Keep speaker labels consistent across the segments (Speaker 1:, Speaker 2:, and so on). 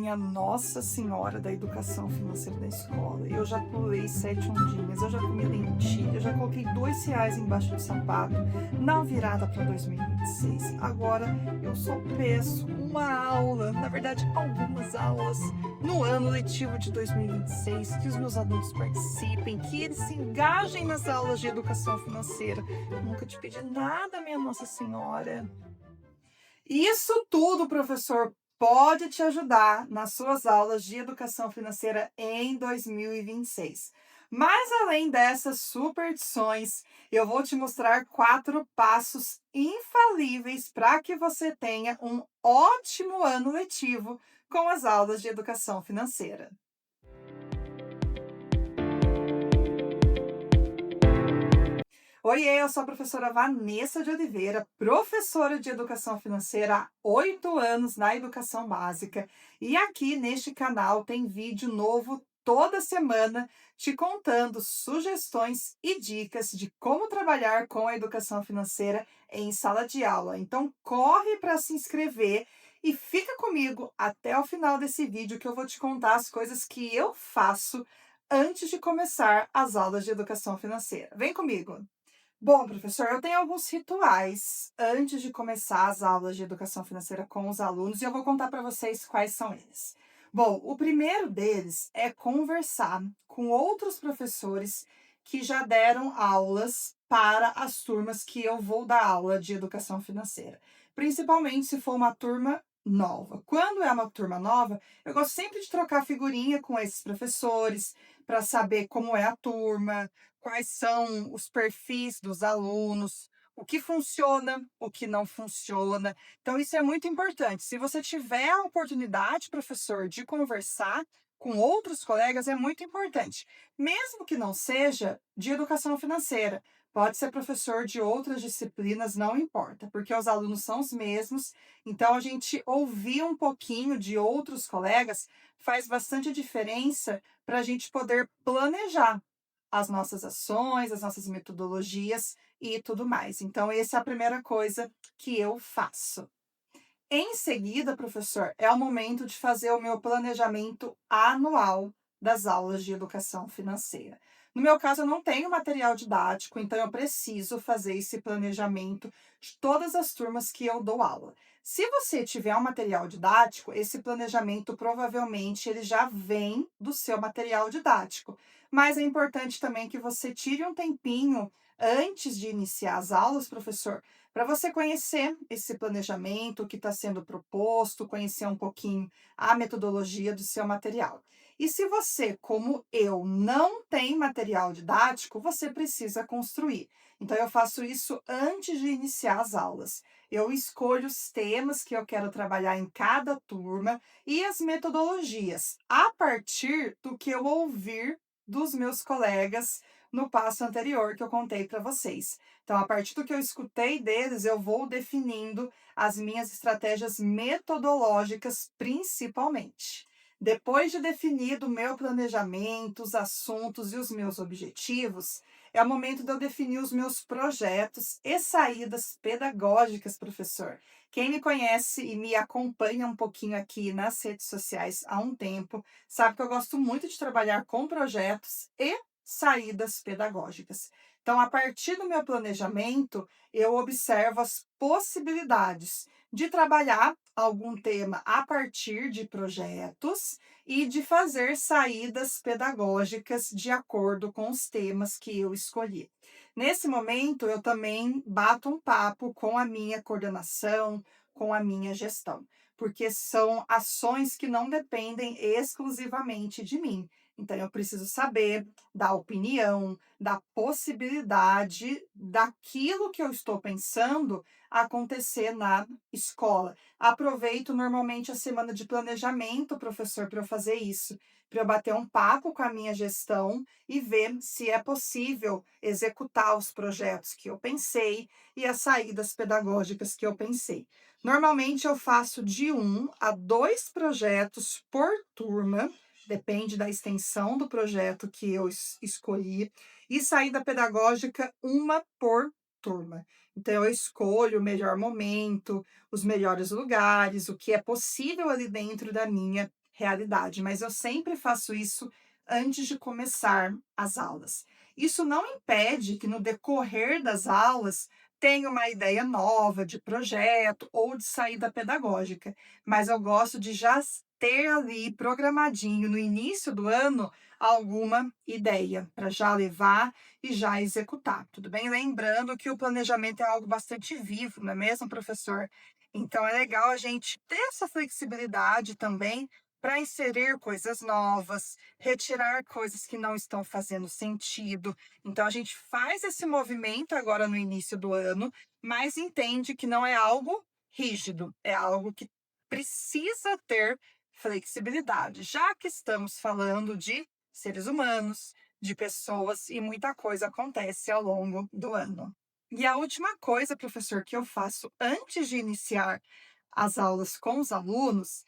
Speaker 1: minha Nossa Senhora da Educação Financeira da escola. Eu já pulei 7 ondinhas, eu já comi lentilha, eu já coloquei R$ 2 embaixo do sapato na virada para 2026. Agora eu só peço uma aula, na verdade algumas aulas, no ano letivo de 2026, que os meus alunos participem, que eles se engajem nas aulas de educação financeira. Eu nunca te pedi nada, minha Nossa Senhora. Isso tudo, professor, pode te ajudar nas suas aulas de educação financeira em 2026. Mas além dessas superstições, eu vou te mostrar 4 passos infalíveis para que você tenha um ótimo ano letivo com as aulas de educação financeira. Oiê, eu sou a professora Vanessa de Oliveira, professora de Educação Financeira há 8 anos na Educação Básica. E aqui neste canal tem vídeo novo toda semana te contando sugestões e dicas de como trabalhar com a educação financeira em sala de aula. Então corre para se inscrever e fica comigo até o final desse vídeo que eu vou te contar as coisas que eu faço antes de começar as aulas de educação financeira. Vem comigo! Bom, professor, eu tenho alguns rituais antes de começar as aulas de educação financeira com os alunos e eu vou contar para vocês quais são eles. Bom, o primeiro deles é conversar com outros professores que já deram aulas para as turmas que eu vou dar aula de educação financeira, principalmente se for uma turma nova. Quando é uma turma nova, eu gosto sempre de trocar figurinha com esses professores para saber como é a turma, quais são os perfis dos alunos, o que funciona, o que não funciona. Então, isso é muito importante. Se você tiver a oportunidade, professor, de conversar com outros colegas, é muito importante. Mesmo que não seja de educação financeira, pode ser professor de outras disciplinas, não importa, porque os alunos são os mesmos. Então, a gente ouvir um pouquinho de outros colegas faz bastante diferença para a gente poder planejar as nossas ações, as nossas metodologias e tudo mais. Então, essa é a primeira coisa que eu faço. Em seguida, professor, é o momento de fazer o meu planejamento anual das aulas de educação financeira. No meu caso, eu não tenho material didático, então eu preciso fazer esse planejamento de todas as turmas que eu dou aula. Se você tiver um material didático, esse planejamento provavelmente ele já vem do seu material didático. Mas é importante também que você tire um tempinho antes de iniciar as aulas, professor, para você conhecer esse planejamento, o que está sendo proposto, conhecer um pouquinho a metodologia do seu material. E se você, como eu, não tem material didático, você precisa construir. Então, eu faço isso antes de iniciar as aulas. Eu escolho os temas que eu quero trabalhar em cada turma e as metodologias, a partir do que eu ouvir dos meus colegas no passo anterior que eu contei para vocês. Então, a partir do que eu escutei deles, eu vou definindo as minhas estratégias metodológicas, principalmente. Depois de definido o meu planejamento, os assuntos e os meus objetivos, é o momento de eu definir os meus projetos e saídas pedagógicas, professor. Quem me conhece e me acompanha um pouquinho aqui nas redes sociais há um tempo, sabe que eu gosto muito de trabalhar com projetos e saídas pedagógicas. Então, a partir do meu planejamento, eu observo as possibilidades de trabalhar algum tema a partir de projetos e de fazer saídas pedagógicas de acordo com os temas que eu escolhi. Nesse momento, eu também bato um papo com a minha coordenação, com a minha gestão, porque são ações que não dependem exclusivamente de mim. Então, eu preciso saber da opinião, da possibilidade daquilo que eu estou pensando acontecer na escola. Aproveito normalmente a semana de planejamento, professor, para eu fazer isso, para eu bater um papo com a minha gestão e ver se é possível executar os projetos que eu pensei e as saídas pedagógicas que eu pensei. Normalmente eu faço de 1 a 2 projetos por turma, depende da extensão do projeto que eu escolhi, e saída pedagógica, uma por turma. Então, eu escolho o melhor momento, os melhores lugares, o que é possível ali dentro da minha realidade, mas eu sempre faço isso antes de começar as aulas. Isso não impede que no decorrer das aulas tenha uma ideia nova de projeto ou de saída pedagógica, mas eu gosto de já ter ali programadinho no início do ano alguma ideia para já levar e já executar, tudo bem? Lembrando que o planejamento é algo bastante vivo, não é mesmo, professor? Então é legal a gente ter essa flexibilidade também para inserir coisas novas, retirar coisas que não estão fazendo sentido. Então a gente faz esse movimento agora no início do ano, mas entende que não é algo rígido, é algo que precisa ter flexibilidade, já que estamos falando de seres humanos, de pessoas e muita coisa acontece ao longo do ano. E a última coisa, professor, que eu faço antes de iniciar as aulas com os alunos,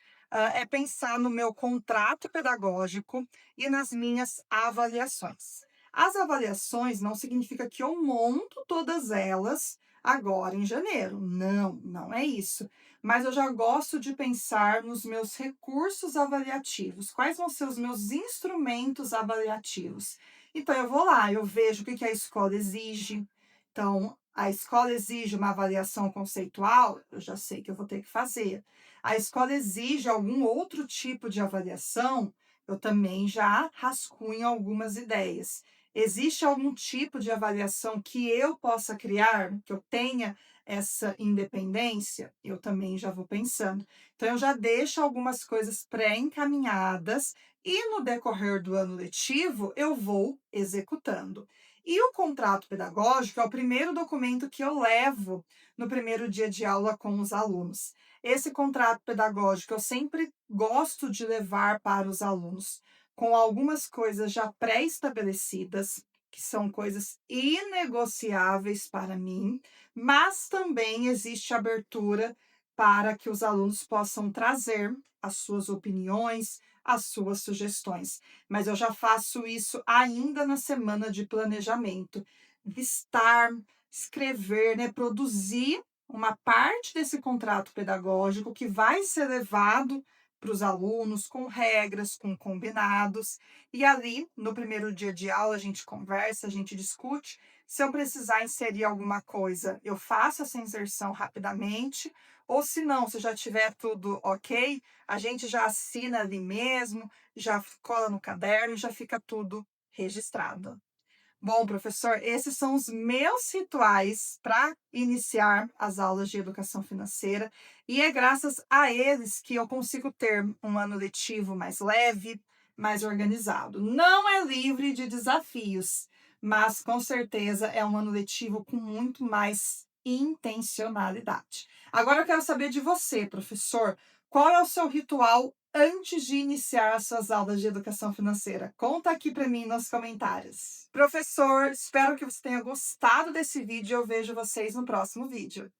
Speaker 1: é pensar no meu contrato pedagógico e nas minhas avaliações. As avaliações não significa que eu monto todas elas agora em janeiro. Não, não é isso. Mas eu já gosto de pensar nos meus recursos avaliativos. Quais vão ser os meus instrumentos avaliativos? Então, eu vou lá, eu vejo o que que a escola exige. Então, a escola exige uma avaliação conceitual, eu já sei que eu vou ter que fazer. A escola exige algum outro tipo de avaliação, eu também já rascunho algumas ideias. Existe algum tipo de avaliação que eu possa criar, que eu tenha essa independência? Eu também já vou pensando. Então, eu já deixo algumas coisas pré-encaminhadas e no decorrer do ano letivo eu vou executando. E o contrato pedagógico é o primeiro documento que eu levo no primeiro dia de aula com os alunos. Esse contrato pedagógico eu sempre gosto de levar para os alunos com algumas coisas já pré-estabelecidas, que são coisas inegociáveis para mim, mas também existe abertura para que os alunos possam trazer as suas opiniões, as suas sugestões. Mas eu já faço isso ainda na semana de planejamento. Listar, escrever, né, produzir uma parte desse contrato pedagógico que vai ser levado para os alunos com regras, com combinados. E ali, no primeiro dia de aula, a gente conversa, a gente discute. Se eu precisar inserir alguma coisa, eu faço essa inserção rapidamente. Ou se não, se já tiver tudo ok, a gente já assina ali mesmo, já cola no caderno, já fica tudo registrado. Bom, professor, esses são os meus rituais para iniciar as aulas de educação financeira, e é graças a eles que eu consigo ter um ano letivo mais leve, mais organizado. Não é livre de desafios, mas com certeza é um ano letivo com muito mais intencionalidade. Agora eu quero saber de você, professor, qual é o seu ritual antes de iniciar as suas aulas de educação financeira? Conta aqui para mim nos comentários. Professor, espero que você tenha gostado desse vídeo e eu vejo vocês no próximo vídeo.